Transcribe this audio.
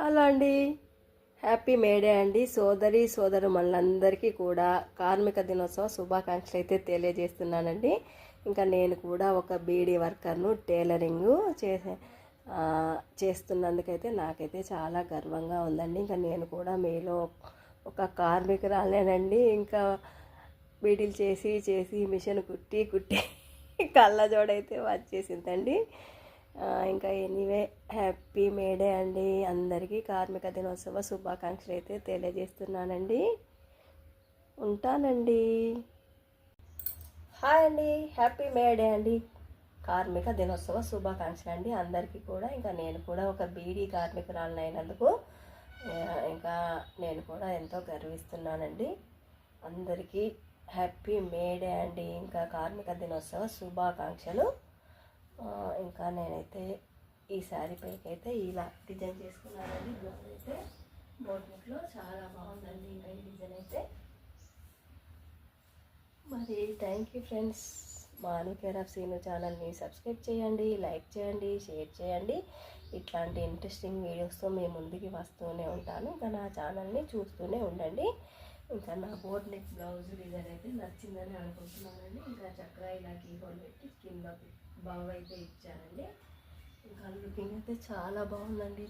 Hello అండి, happy May Day అండి. సోదరి సోదరుమణులందరికీ కూడా కార్మిక దినోత్సవ శుభాకాంక్షలు అయితే తెలియజేస్తున్నానండి. ఇంకా నేను కూడా ఒక బీడీ వర్కర్ను, టైలరింగ్ చేస్తున్నందుకైతే నాకైతే చాలా గర్వంగా ఉందండి. ఇంకా నేను కూడా మీలో ఒక కార్మికురాలేనండి. ఇంకా బీడీలు చేసి చేసి మిషన్ కుట్టి కుట్టి కళ్ళజోడైతే వచ్చేసిందండి. ఇంకా ఎనీవే హ్యాపీ మేడే అండి. అందరికీ కార్మిక దినోత్సవ శుభాకాంక్షలు అయితే తెలియజేస్తున్నానండి. ఉంటానండి. హాయ్ అండి, హ్యాపీ మేడే అండి. కార్మిక దినోత్సవ శుభాకాంక్షలు అండి అందరికీ కూడా. ఇంకా నేను కూడా ఒక బీడీ కార్మికురాలను అయినందుకు ఇంకా నేను కూడా ఎంతో గర్విస్తున్నానండి. అందరికీ హ్యాపీ మేడే అండి. ఇంకా కార్మిక దినోత్సవ శుభాకాంక్షలు. ఇంకా నేనైతే ఈ శారీ పైకి అయితే ఇలా డిజైన్ చేసుకున్నానండి. బ్లౌజ్ అయితే బోట్నెక్లో చాలా బాగుందండి. ఇంకా ఈ డిజైన్ అయితే మరి థ్యాంక్ యూ ఫ్రెండ్స్. మాను కేర్ ఆఫ్ సీను ఛానల్ని సబ్స్క్రైబ్ చేయండి, లైక్ చేయండి, షేర్ చేయండి. ఇట్లాంటి ఇంట్రెస్టింగ్ వీడియోస్తో మేము ముందుకి వస్తూనే ఉంటాను. ఇంకా నా ఛానల్ని చూస్తూనే ఉండండి. ఇంకా నా బోట్ నెక్ బ్లౌజ్ డిజైన్ అయితే నచ్చిందని అనుకుంటున్నానండి. ఇంకా చక్కగా ఇలా కీహోల్ పెట్టి కింద బాగా అయితే ఇచ్చానండి. ఇంకా లుకింగ్ అయితే చాలా బాగుందండి.